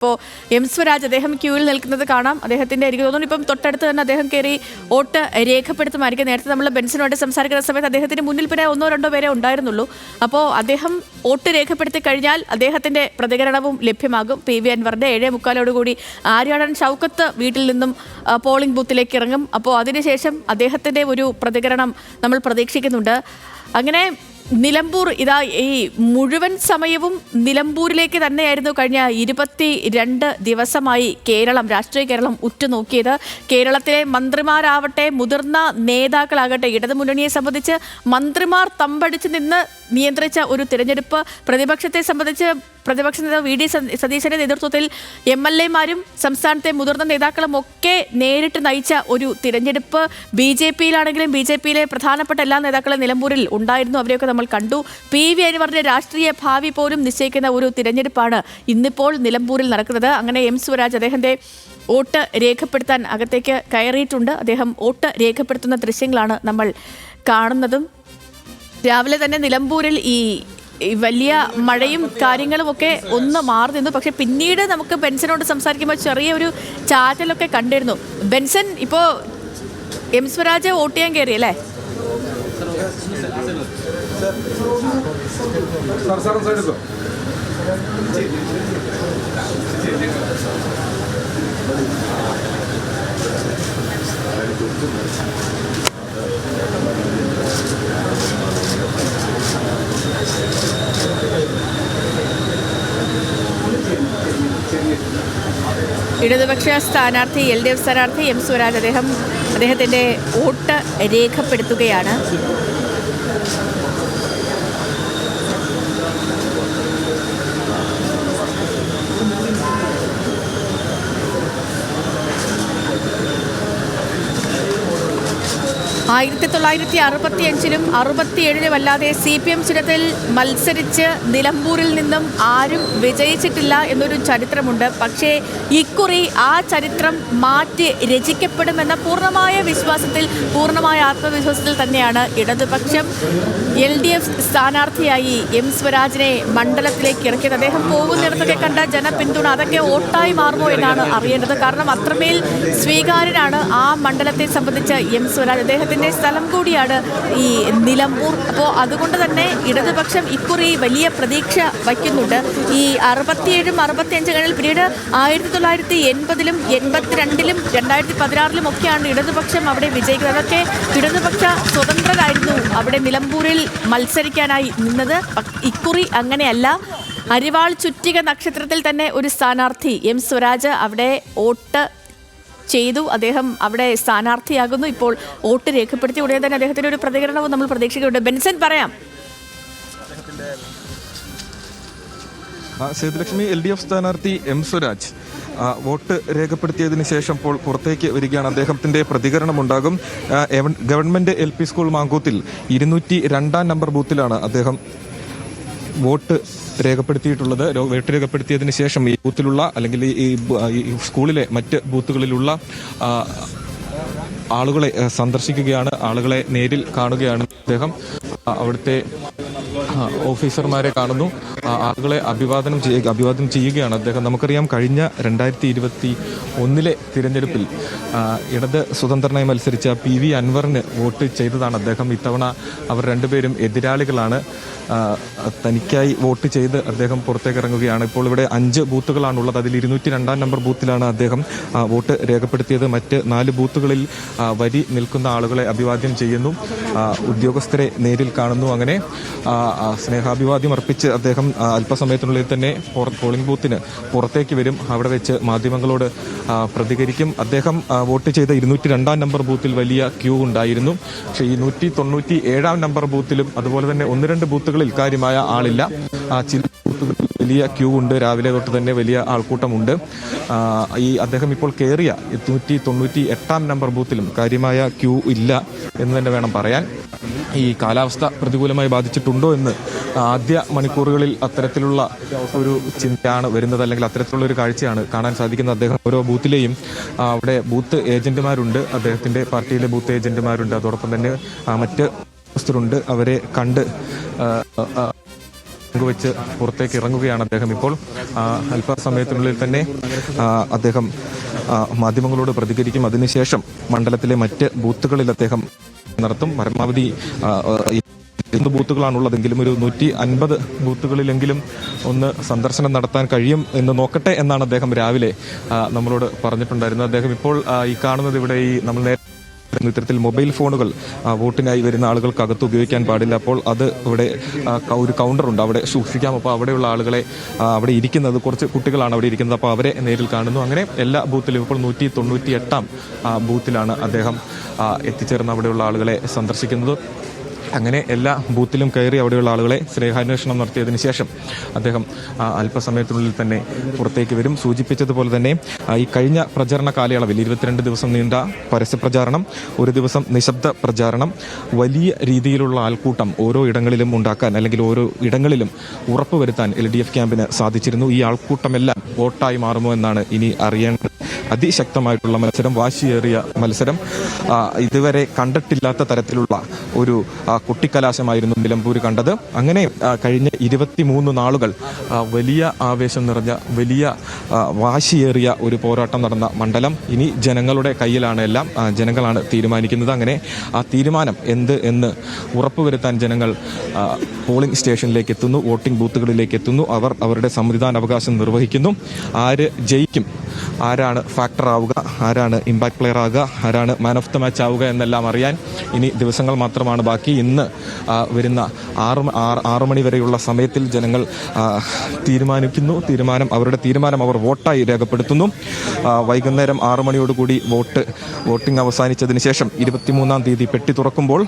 ഇപ്പോൾ എം സ്വരാജ് അദ്ദേഹം ക്യൂവിൽ നിൽക്കുന്നത് കാണാം. അദ്ദേഹത്തിന്റെ എനിക്ക് തോന്നുന്നു ഇപ്പം തൊട്ടടുത്ത് തന്നെ അദ്ദേഹം കയറി വോട്ട് രേഖപ്പെടുത്തുമായിരിക്കും. നേരത്തെ നമ്മൾ ബെൻസിനോട് സംസാരിക്കുന്ന സമയത്ത് അദ്ദേഹത്തിന് മുന്നിൽ പിന്നെ 1-2 പേരെ ഉണ്ടായിരുന്നുള്ളൂ. അപ്പോൾ അദ്ദേഹം വോട്ട് രേഖപ്പെടുത്തി കഴിഞ്ഞാൽ അദ്ദേഹത്തിന്റെ പ്രതികരണവും ലഭ്യമാകും. PV അൻവറിന്റെ 7:45 ആര്യാടൻ ഷൗക്കത്ത് വീട്ടിൽ നിന്നും പോളിംഗ് ബൂത്തിലേക്ക് ഇറങ്ങും. അപ്പോൾ അതിനുശേഷം അദ്ദേഹത്തിന്റെ ഒരു പ്രതികരണം നമ്മൾ പ്രതീക്ഷിക്കുന്നുണ്ട്. അങ്ങനെ നിലമ്പൂർ ഈ മുഴുവൻ സമയവും നിലമ്പൂരിലേക്ക് തന്നെയായിരുന്നു കഴിഞ്ഞ 22 ദിവസമായി രാഷ്ട്രീയ കേരളം ഉറ്റുനോക്കിയത്. കേരളത്തിലെ മന്ത്രിമാരാവട്ടെ മുതിർന്ന നേതാക്കളാകട്ടെ ഇടതുമുന്നണിയെ സംബന്ധിച്ച് മന്ത്രിമാർ തമ്പടിച്ച് നിന്ന് നിയന്ത്രിച്ച ഒരു തിരഞ്ഞെടുപ്പ്, പ്രതിപക്ഷത്തെ സംബന്ധിച്ച് പ്രതിപക്ഷ നേതാവ് VD സതീശന്റെ നേതൃത്വത്തിൽ MLA മാരും സംസ്ഥാനത്തെ മുതിർന്ന നേതാക്കളും ഒക്കെ നേരിട്ട് നയിച്ച ഒരു തിരഞ്ഞെടുപ്പ്. BJP-യിലാണെങ്കിലും BJP-യിലെ പ്രധാനപ്പെട്ട എല്ലാ നേതാക്കളും നിലമ്പൂരിൽ ഉണ്ടായിരുന്നു. അവരെയൊക്കെ നമ്മൾ കണ്ടു. PV അൻവറിന്റെ രാഷ്ട്രീയ ഭാവി പോലും നിശ്ചയിക്കുന്ന ഒരു തിരഞ്ഞെടുപ്പാണ് ഇന്നിപ്പോൾ നിലമ്പൂരിൽ നടക്കുന്നത്. അങ്ങനെ എം സ്വരാജ് അദ്ദേഹത്തിന്റെ വോട്ട് രേഖപ്പെടുത്താൻ അകത്തേക്ക് കയറിയിട്ടുണ്ട്. അദ്ദേഹം വോട്ട് രേഖപ്പെടുത്തുന്ന ദൃശ്യങ്ങളാണ് നമ്മൾ കാണുന്നതും. രാവിലെ തന്നെ നിലമ്പൂരിൽ ഈ വലിയ മഴയും കാര്യങ്ങളും ഒക്കെ ഒന്ന് മാറി നിന്നു. പക്ഷെ പിന്നീട് നമുക്ക് ബെൻസനോട് സംസാരിക്കുമ്പോൾ ചെറിയൊരു ചാറ്റലൊക്കെ കണ്ടിരുന്നു. ബെൻസൻ, ഇപ്പോൾ എം സ്വരാജ് വോട്ട് ചെയ്യാൻ കയറിയല്ലേ? ഇടതുപക്ഷ സ്ഥാനാർത്ഥി LDF സ്ഥാനാർത്ഥി എം സ്വരാജ് അദ്ദേഹത്തിൻ്റെ വോട്ട് രേഖപ്പെടുത്തുകയാണ്. ആയിരത്തി 1965-ലും 67-ലും അല്ലാതെ CPM ചിഹ്നത്തിൽ മത്സരിച്ച് നിലമ്പൂരിൽ നിന്നും ആരും വിജയിച്ചിട്ടില്ല എന്നൊരു ചരിത്രമുണ്ട്. പക്ഷേ ഇക്കുറി ആ ചരിത്രം മാറ്റി രചിക്കപ്പെടുമെന്ന പൂർണ്ണമായ ആത്മവിശ്വാസത്തിൽ തന്നെയാണ് ഇടതുപക്ഷം LDF സ്ഥാനാർത്ഥിയായി എം സ്വരാജിനെ മണ്ഡലത്തിലേക്ക് ഇറക്കിയത്. അദ്ദേഹം പോകുന്നിടത്തൊക്കെ കണ്ട ജനപിന്തുണ അതൊക്കെ വോട്ടായി മാറുമോ എന്നാണ് അറിയേണ്ടത്. കാരണം അത്രമേൽ സ്വീകാര്യനാണ് ആ മണ്ഡലത്തെ സംബന്ധിച്ച് എം സ്വരാജ്. അദ്ദേഹത്തിൻ്റെ സ്ഥലം കൂടിയാണ് ഈ നിലമ്പൂർ. അപ്പോൾ അതുകൊണ്ട് തന്നെ ഇടതുപക്ഷം ഇക്കുറി വലിയ പ്രതീക്ഷ വയ്ക്കുന്നുണ്ട്. ഈ 67-65 പിന്നീട് 1980-ലും 82-ലും 2016-ലും ഒക്കെയാണ് ഇടതുപക്ഷം അവിടെ വിജയിക്കുന്നത്. അതൊക്കെ ഇടതുപക്ഷ സ്വതന്ത്രരായിരുന്നു അവിടെ നിലമ്പൂരിൽ മത്സരിക്കാനായി നിന്നത്. ഇക്കുറി അങ്ങനെയല്ല. അരിവാൾ ചുറ്റിക നക്ഷത്രത്തിൽ തന്നെ ഒരു സ്ഥാനാർത്ഥി എം സ്വരാജ് അവിടെ വോട്ട് ചെയ്തു. അദ്ദേഹം അവിടെ സ്ഥാനാർത്ഥിയാകുന്നു. ഇപ്പോൾ വോട്ട് രേഖപ്പെടുത്തി ഉടനെ തന്നെ അദ്ദേഹത്തിന്റെ ഒരു പ്രതികരണവും നമ്മൾ പ്രതീക്ഷിക്കുന്നുണ്ട്. ബെൻസൻ, പറയാം. സേതുലക്ഷ്മി, LDF സ്ഥാനാർത്ഥി എം സ്വരാജ് വോട്ട് രേഖപ്പെടുത്തിയതിനു ശേഷം ഇപ്പോൾ പുറത്തേക്ക് വരികയാണ്. അദ്ദേഹത്തിന്റെ പ്രതികരണം ഉണ്ടാകും. ഗവൺമെന്റ് LP സ്കൂൾ മാങ്കൂത്തിൽ 202-ാം നമ്പർ ബൂത്തിലാണ് അദ്ദേഹം വോട്ട് രേഖപ്പെടുത്തിയിട്ടുള്ളത്. വോട്ട് രേഖപ്പെടുത്തിയതിന് ശേഷം ഈ ബൂത്തിലുള്ള അല്ലെങ്കിൽ ഈ സ്കൂളിലെ മറ്റ് ബൂത്തുകളിലുള്ള ആളുകളെ സന്ദർശിക്കുകയാണ്. ആളുകളെ നേരിൽ കാണുകയാണ് അദ്ദേഹം. അവിടുത്തെ ഓഫീസർമാരെ കാണുന്നു. ആളുകളെ അഭിവാദനം ചെയ്യുകയാണ് അദ്ദേഹം. നമുക്കറിയാം, കഴിഞ്ഞ 2021-ലെ തിരഞ്ഞെടുപ്പിൽ ഇടത് സ്വതന്ത്രനായി മത്സരിച്ച PV അൻവറിന് വോട്ട് ചെയ്തതാണ് അദ്ദേഹം. ഇത്തവണ അവർ രണ്ടുപേരും എതിരാളികളാണ്. തനിക്കായി വോട്ട് ചെയ്ത് അദ്ദേഹം പുറത്തേക്ക് ഇറങ്ങുകയാണ്. ഇപ്പോൾ ഇവിടെ 5 ബൂത്തുകളാണുള്ളത്. അതിൽ 202-ാം നമ്പർ ബൂത്തിലാണ് അദ്ദേഹം വോട്ട് രേഖപ്പെടുത്തിയത്. മറ്റ് 4 ബൂത്തുകളിൽ വരി നിൽക്കുന്ന ആളുകളെ അഭിവാദ്യം ചെയ്യുന്നു. ഉദ്യോഗസ്ഥരെ നേരിൽ കാണുന്നു. അങ്ങനെ സ്നേഹാഭിവാദ്യം അർപ്പിച്ച് അദ്ദേഹം അല്പസമയത്തിനുള്ളിൽ തന്നെ പോളിംഗ് ബൂത്തിന് പുറത്തേക്ക് വരും. അവിടെ വെച്ച് മാധ്യമങ്ങളോട് പ്രതികരിക്കും. അദ്ദേഹം വോട്ട് ചെയ്ത 202-ാം നമ്പർ ബൂത്തിൽ വലിയ ക്യൂ ഉണ്ടായിരുന്നു. പക്ഷേ ഈ 197-ാം നമ്പർ ബൂത്തിലും അതുപോലെ തന്നെ 1-2 ബൂത്തുകളിൽ കാര്യമായ ആളില്ല. ചില ബൂത്തുകളിൽ വലിയ ക്യൂ ഉണ്ട്. രാവിലെ തൊട്ട് തന്നെ വലിയ ആൾക്കൂട്ടമുണ്ട്. അദ്ദേഹം ഇപ്പോൾ കയറിയ 198-ാം നമ്പർ ബൂത്തിലും കാര്യമായ ക്യൂ ഇല്ല എന്ന് തന്നെ വേണം പറയാൻ. ഈ കാലാവസ്ഥ പ്രതികൂലമായി ബാധിച്ചിട്ടുണ്ടോ എന്ന് ആദ്യ മണിക്കൂറുകളിൽ അത്തരത്തിലുള്ള ഒരു ചിന്തയാണ് വരുന്നത്, അല്ലെങ്കിൽ അത്തരത്തിലുള്ള ഒരു കാഴ്ചയാണ് കാണാൻ സാധിക്കുന്നത്. അദ്ദേഹം ഓരോ ബൂത്തിലെയും അവിടെ ബൂത്ത് ഏജന്റുമാരുണ്ട്, അദ്ദേഹത്തിന്റെ പാർട്ടിയിലെ ബൂത്ത് ഏജന്റുമാരുണ്ട്, അതോടൊപ്പം തന്നെ മറ്റ് ഉദ്യോഗസ്ഥരുണ്ട്. അവരെ കണ്ട് പങ്കുവെച്ച് പുറത്തേക്ക് ഇറങ്ങുകയാണ് അദ്ദേഹം ഇപ്പോൾ. അല്പസമയത്തിനുള്ളിൽ തന്നെ അദ്ദേഹം മാധ്യമങ്ങളോട് പ്രതികരിക്കും. അതിനുശേഷം മണ്ഡലത്തിലെ മറ്റ് ബൂത്തുകളിൽ അദ്ദേഹം നടത്തും. പരമാവധി ബൂത്തുകളാണുള്ളതെങ്കിലും ഒരു 150 ബൂത്തുകളിലെങ്കിലും ഒന്ന് സന്ദർശനം നടത്താൻ കഴിയും എന്ന് നോക്കട്ടെ എന്നാണ് അദ്ദേഹം രാവിലെ നമ്മളോട് പറഞ്ഞിട്ടുണ്ടായിരുന്നത്. അദ്ദേഹം ഇപ്പോൾ ഈ കാണുന്നത് ഇവിടെ നമ്മൾ ഇത്തരത്തിൽ മൊബൈൽ ഫോണുകൾ വോട്ടിനായി വരുന്ന ആളുകൾക്ക് അകത്ത് ഉപയോഗിക്കാൻ പാടില്ല. അപ്പോൾ അത് ഇവിടെ ഒരു കൗണ്ടറുണ്ട്, അവിടെ സൂക്ഷിക്കാം. അപ്പോൾ അവിടെയുള്ള ആളുകളെ അവിടെ ഇരിക്കുന്നത് കുറച്ച് കുട്ടികളാണ് അവിടെ ഇരിക്കുന്നത്. അപ്പോൾ അവരെ നേരിൽ കാണുന്നു. അങ്ങനെ എല്ലാ ബൂത്തിലും ഇപ്പോൾ 198 ബൂത്തിലാണ് അദ്ദേഹം എത്തിച്ചേർന്ന് അവിടെയുള്ള ആളുകളെ സന്ദർശിക്കുന്നത്. അങ്ങനെ എല്ലാ ബൂത്തിലും കയറി അവിടെയുള്ള ആളുകളെ സ്നേഹാന്വേഷണം നടത്തിയതിനു ശേഷം അദ്ദേഹം അല്പസമയത്തിനുള്ളിൽ തന്നെ പുറത്തേക്ക് വരും. സൂചിപ്പിച്ചതുപോലെ തന്നെ ഈ കഴിഞ്ഞ പ്രചരണ കാലയളവിൽ 22 ദിവസം നീണ്ട പരസ്യപ്രചാരണം, ഒരു ദിവസം നിശബ്ദ പ്രചാരണം, വലിയ രീതിയിലുള്ള ആൾക്കൂട്ടം ഓരോ ഇടങ്ങളിലും ഉണ്ടാക്കാൻ അല്ലെങ്കിൽ ഓരോ ഇടങ്ങളിലും ഉറപ്പുവരുത്താൻ LDF ക്യാമ്പിന് സാധിച്ചിരുന്നു. ഈ ആൾക്കൂട്ടമെല്ലാം വോട്ടായി മാറുമോ എന്നാണ് ഇനി അറിയേണ്ടത്. അതിശക്തമായിട്ടുള്ള മത്സരം, വാശിയേറിയ മത്സരം, ഇതുവരെ കണ്ടിട്ടില്ലാത്ത തരത്തിലുള്ള ഒരു കുട്ടിക്കലാശമായിരുന്നു നിലമ്പൂർ കണ്ടത്. അങ്ങനെ കഴിഞ്ഞ 23 നാളുകൾ വലിയ ആവേശം നിറഞ്ഞ, വലിയ വാശിയേറിയ ഒരു പോരാട്ടം നടന്ന മണ്ഡലം ഇനി ജനങ്ങളുടെ കയ്യിലാണ്. എല്ലാം ജനങ്ങളാണ് തീരുമാനിക്കുന്നത്. അങ്ങനെ ആ തീരുമാനം എന്ന് ഉറപ്പുവരുത്താൻ ജനങ്ങൾ പോളിംഗ് സ്റ്റേഷനിലേക്ക് എത്തുന്നു, വോട്ടിംഗ് ബൂത്തുകളിലേക്ക് എത്തുന്നു. അവർ അവരുടെ സമ്മതിദാനാവകാശം നിർവഹിക്കുന്നു. ആര് ജയിക്കും, ആരാണ് ഫാക്ടർ ആവുക, ആരാണ് ഇമ്പാക്ട് പ്ലെയർ ആവുക, ആരാണ് മാൻ ഓഫ് ദ മാച്ച് ആവുക എന്നെല്ലാം അറിയാൻ ഇനി ദിവസങ്ങൾ മാത്രമാണ് ബാക്കി. ഇന്ന് വരുന്ന 6 മണി വരെയുള്ള സമയത്തിൽ ജനങ്ങൾ തീരുമാനിക്കുന്നു. അവരുടെ തീരുമാനം അവർ വോട്ടായി രേഖപ്പെടുത്തുന്നു. വൈകുന്നേരം 6 മണിയോടുകൂടി വോട്ടിംഗ് അവസാനിച്ചതിന് ശേഷം 23-ാം തീയതി പെട്ടി തുറക്കുമ്പോൾ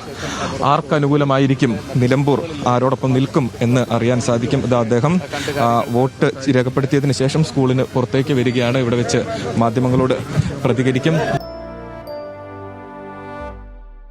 ആർക്കനുകൂലമായിരിക്കും നിലമ്പൂർ, ആരോടൊപ്പം നിൽക്കും എന്ന് അറിയാൻ സാധിക്കും. ഇത് അദ്ദേഹം വോട്ട് രേഖപ്പെടുത്തിയതിന് ശേഷം സ്കൂളിന് പുറത്തേക്ക് വരികയാണ്. ഇവിടെ വെച്ച് മാധ്യമങ്ങളോട് പ്രതികരിക്കും.